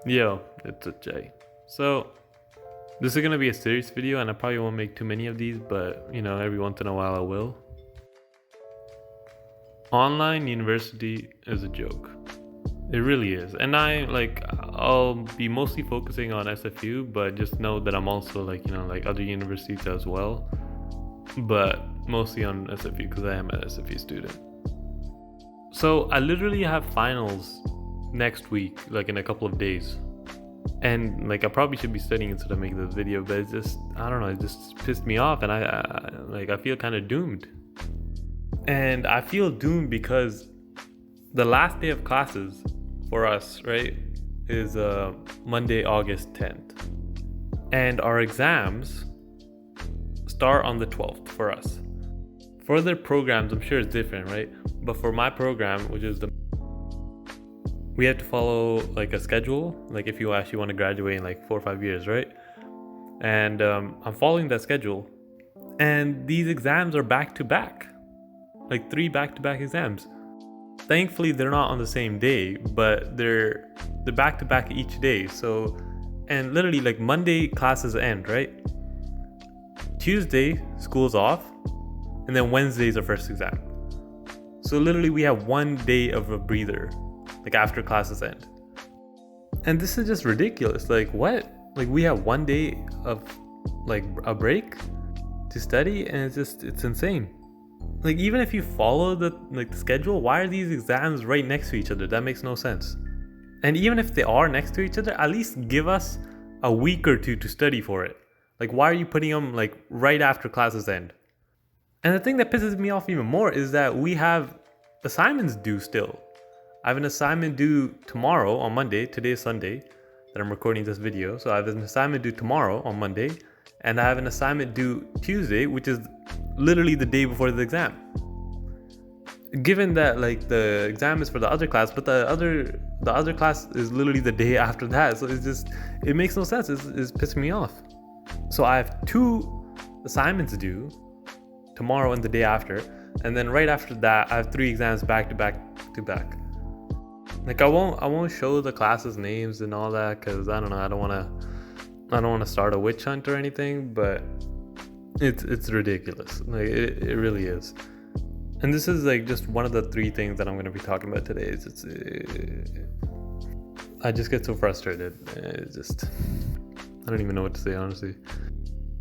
Yo, it's a J. So, this is gonna be a serious video and I probably won't make too many of these, but you know, every once in a while I will. Online university is a joke. It really is. And I'll be mostly focusing on SFU, but just know that I'm also like other universities as well. But mostly on SFU because I am an SFU student. So I literally have finals next week, like in a couple of days. And like I probably should be studying instead of making this video, but it's just, I don't know, it just pissed me off and I feel kind of doomed. And I feel doomed because the last day of classes for us, right, is Monday, August 10th. And our exams start on the 12th for us. For other programs, I'm sure it's different, right? But for my program, which is we have to follow like a schedule, like if you actually want to graduate in like 4 or 5 years, right? And I'm following that schedule. And these exams are back to back, like 3 back-to-back exams. Thankfully, they're not on the same day, but they're back-to-back each day. So, and literally like Monday classes end, right? Tuesday, school's off. And then Wednesday's our first exam. So literally we have 1 day of a breather, like after classes end. And this is just ridiculous. Like what? Like we have 1 day of like a break to study, and it's insane. Like even if you follow the schedule, why are these exams right next to each other? That makes no sense. And even if they are next to each other, at least give us a week or two to study for it. Like why are you putting them like right after classes end? And the thing that pisses me off even more is that we have assignments due still. I have an assignment due tomorrow on Monday. Today is Sunday that I'm recording this video. So I have an assignment due tomorrow on Monday. And I have an assignment due Tuesday, which is literally the day before the exam. Given that like the exam is for the other class, but the other class is literally the day after that. So it makes no sense. It's pissing me off. So I have 2 assignments due tomorrow and the day after, and then right after that I have 3 exams back to back. Like I won't show the classes names and all that because I don't know, I don't want to start a witch hunt or anything, but it's ridiculous. Like it really is. And this is like just one of the 3 things that I'm going to be talking about today. I just get so frustrated. I don't even know what to say, honestly.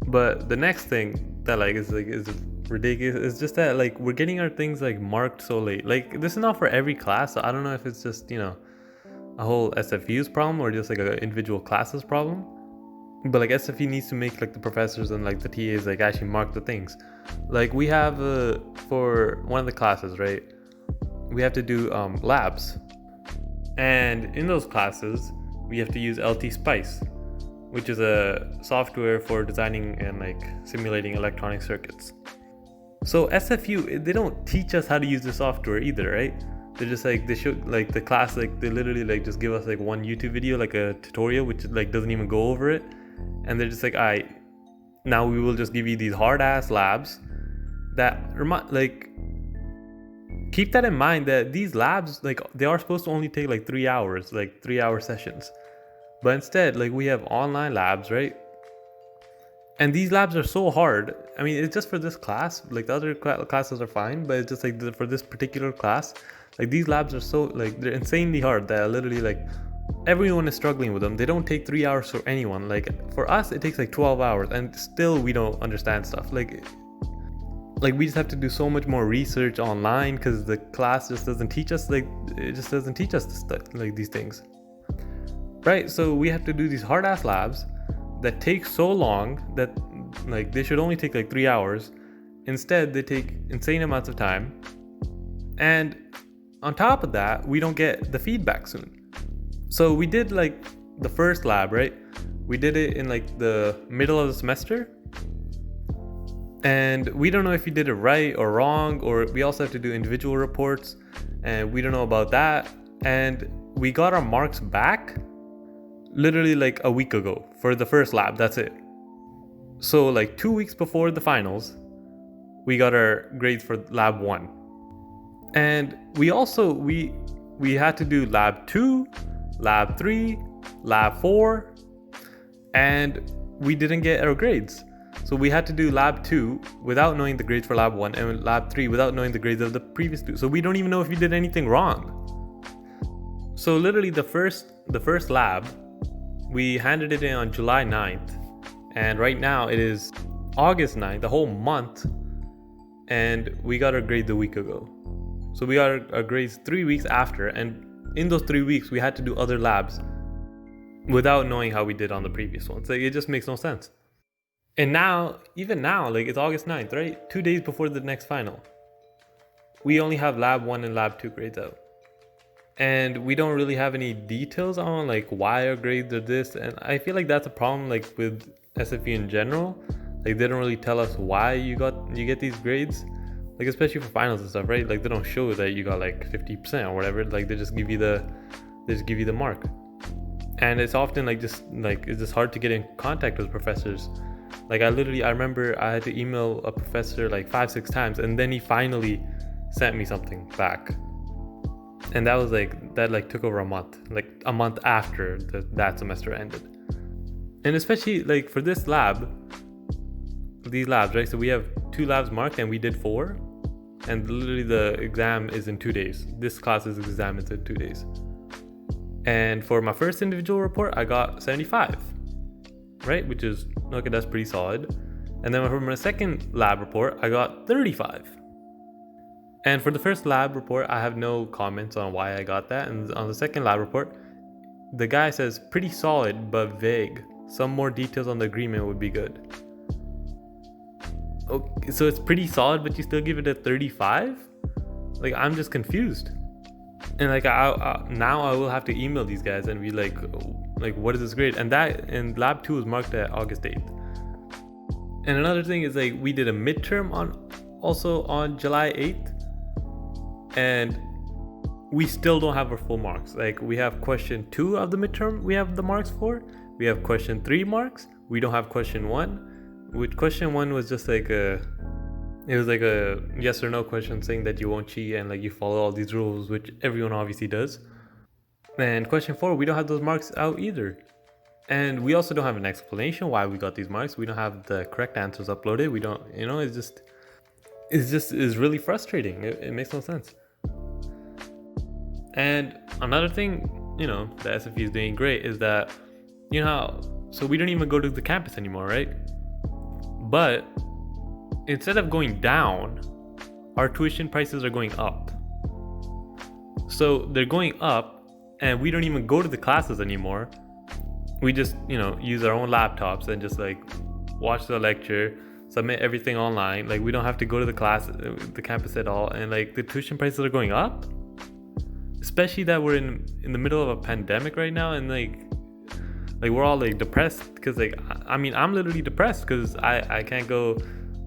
But the next thing that is ridiculous is just that like we're getting our things like marked so late. Like this is not for every class, so I don't know if it's just, you know, a whole SFU's problem or just like an individual classes problem. But like SFU needs to make like the professors and like the TAs like actually mark the things. Like we have for one of the classes, right, we have to do labs, and in those classes we have to use LT Spice, which is a software for designing and like simulating electronic circuits. So SFU, they don't teach us how to use the software either, right? They're just like, they show like the class, like they literally like just give us like one YouTube video, like a tutorial, which like doesn't even go over it. And they're just like, now we will just give you these hard ass labs that like, keep that in mind that these labs, like they are supposed to only take like 3 hours, like 3-hour sessions. But instead, like we have online labs, right? And these labs are so hard. I mean, it's just for this class. Like the other classes are fine, but it's just like for this particular class, like these labs are so like they're insanely hard that literally like everyone is struggling with them. They don't take 3 hours for anyone. Like for us, it takes like 12 hours, and still we don't understand stuff. Like we just have to do so much more research online because the class just doesn't teach us. Like it just doesn't teach us this stuff, like these things. Right, so we have to do these hard ass labs that take so long that like they should only take like 3 hours. Instead, they take insane amounts of time. And on top of that, we don't get the feedback soon. So we did like the first lab, right? We did it in like the middle of the semester. And we don't know if you did it right or wrong, or we also have to do individual reports, and we don't know about that. And we got our marks back literally like a week ago for the first lab. That's it. So like 2 weeks before the finals, we got our grades for lab 1. And we also we had to do lab 2, lab 3, lab 4 and we didn't get our grades. So we had to do lab 2 without knowing the grades for lab 1 and lab 3 without knowing the grades of the previous 2. So we don't even know if we did anything wrong. So literally the first lab, we handed it in on July 9th. And right now it is August 9th, the whole month. And we got our grades a week ago. So we got our grades 3 weeks after. And in those 3 weeks, we had to do other labs without knowing how we did on the previous ones. Like, it just makes no sense. And now, even now, like it's August 9th, right? 2 days before the next final. We only have lab 1 and lab 2 grades out. And we don't really have any details on like why our grades are this. And I feel like that's a problem like with SFU in general. Like they don't really tell us why you get these grades. Like especially for finals and stuff, right? Like they don't show that you got like 50% or whatever. Like they just give you the mark. And it's often like it's just hard to get in contact with professors. Like I remember I had to email a professor like 5-6 times and then he finally sent me something back. And that was that took over a month, like a month after that semester ended. And especially like for these labs, right? So we have 2 labs marked and we did 4. And literally the exam is in 2 days. This class's exam is in 2 days. And for my first individual report, I got 75, right? Which is, okay, that's pretty solid. And then for my second lab report, I got 35. And for the first lab report, I have no comments on why I got that. And on the second lab report, the guy says, pretty solid, but vague. Some more details on the agreement would be good. Okay, so it's pretty solid, but you still give it a 35? Like, I'm just confused. And like, now I will have to email these guys and be like, what is this grade? And lab 2 was marked at August 8th. And another thing is like, we did a midterm on July 8th. And we still don't have our full marks. Like we have question 2 of the midterm we have the marks for. We have question 3 marks. We don't have question 1. Which question 1 was just like a yes or no question saying that you won't cheat and like you follow all these rules, which everyone obviously does. And question 4, we don't have those marks out either. And we also don't have an explanation why we got these marks. We don't have the correct answers uploaded. We don't, it's really frustrating. It makes no sense. And another thing, the SFU is doing great is that, so we don't even go to the campus anymore, right? But instead of going down, our tuition prices are going up. So they're going up and we don't even go to the classes anymore. We just, use our own laptops and just like watch the lecture, submit everything online. Like we don't have to go to the campus at all. And like the tuition prices are going up. Especially that we're in the middle of a pandemic right now, and like we're all like depressed because I'm literally depressed because I can't go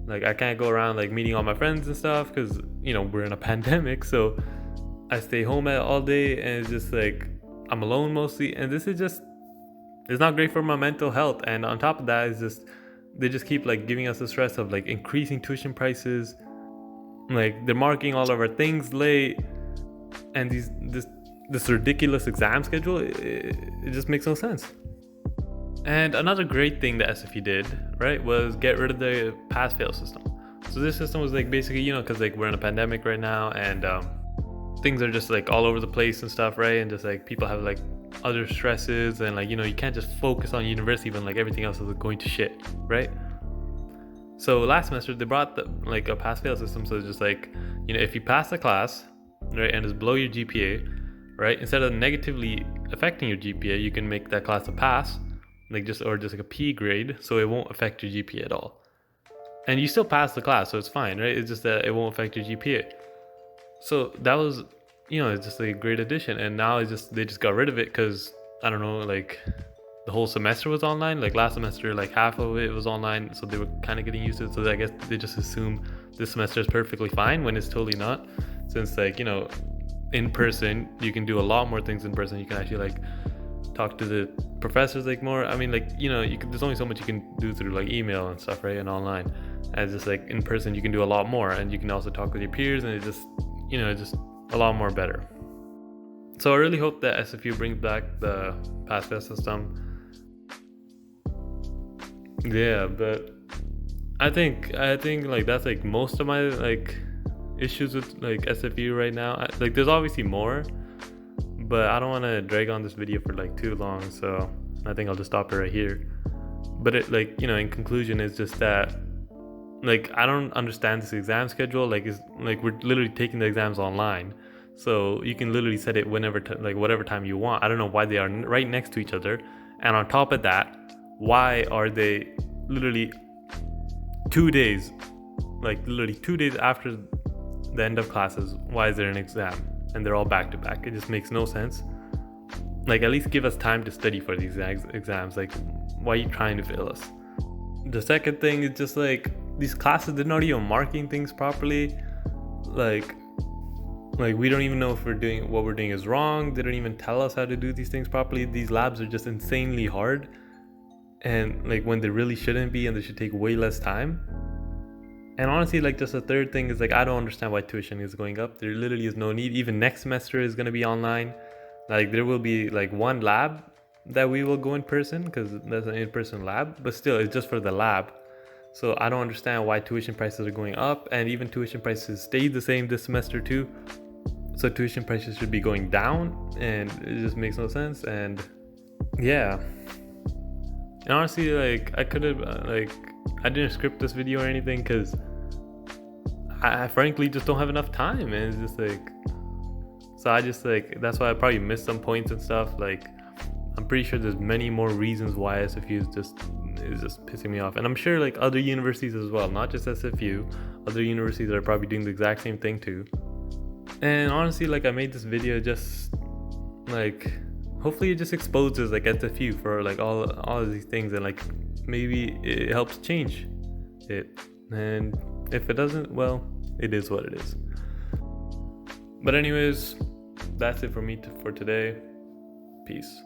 around like meeting all my friends and stuff because we're in a pandemic. So I stay home all day and it's just like I'm alone mostly, and this is just, it's not great for my mental health. And on top of that, it's just they just keep like giving us the stress of like increasing tuition prices, like they're marking all of our things late. And this ridiculous exam schedule, it just makes no sense. And another great thing that SFU did, right, was get rid of the pass-fail system. So this system was like basically, because like we're in a pandemic right now and things are just like all over the place and stuff, right? And just like people have like other stresses and like, you can't just focus on university when like everything else is going to shit, right? So last semester they brought a pass-fail system. So it's just like, if you pass the class, right, and it's below your GPA, right, instead of negatively affecting your GPA, you can make that class a pass, just like a P grade, so it won't affect your GPA at all. And you still pass the class, so it's fine, right? It's just that it won't affect your GPA. So that was, it's just a great addition. And now they just got rid of it because, I don't know, like the whole semester was online. Like last semester, like half of it was online, so they were kind of getting used to it. So I guess they just assume this semester is perfectly fine when it's totally not. Since like, in person, you can do a lot more things in person. You can actually like talk to the professors like more. I mean, like, there's only so much you can do through like email and stuff, right? And online. And just like in person, you can do a lot more. And you can also talk with your peers, and it's just, it's just a lot more better. So I really hope that SFU brings back the pass-fail system. Yeah, but I think like that's like most of my like issues with like SFU right now. Like there's obviously more, but I don't want to drag on this video for like too long, so I think I'll just stop it right here. But it, like, you know, in conclusion, is just that like I don't understand this exam schedule. Like it's like we're literally taking the exams online, so you can literally set it whenever like whatever time you want. I don't know why they are right next to each other, and on top of that, why are they literally 2 days, like literally 2 days after the end of classes, why is there an exam and they're all back to back? It just makes no sense. Like at least give us time to study for these exams. Like why are you trying to fail us? The second thing is just like these classes, they're not even marking things properly. Like we don't even know if what we're doing is wrong. They don't even tell us how to do these things properly. These labs are just insanely hard, and like when they really shouldn't be, and they should take way less time. And honestly, like just a third thing is like I don't understand why tuition is going up. There literally is no need. Even next semester is going to be online. Like there will be like one lab that we will go in person because that's an in-person lab, but still it's just for the lab. So I don't understand why tuition prices are going up, and even tuition prices stayed the same this semester too. So tuition prices should be going down, and it just makes no sense. And yeah, and honestly, like I could have like I didn't script this video or anything because I frankly just don't have enough time, and it's just like, so I just like, that's why I probably missed some points and stuff. Like I'm pretty sure there's many more reasons why SFU is just pissing me off, and I'm sure like other universities as well, not just SFU. Other universities are probably doing the exact same thing too. And honestly, like I made this video just like, hopefully it just exposes like SFU for like all of these things, and like maybe it helps change it. And if it doesn't, well, it is what it is. But anyways, that's it for me for today. Peace.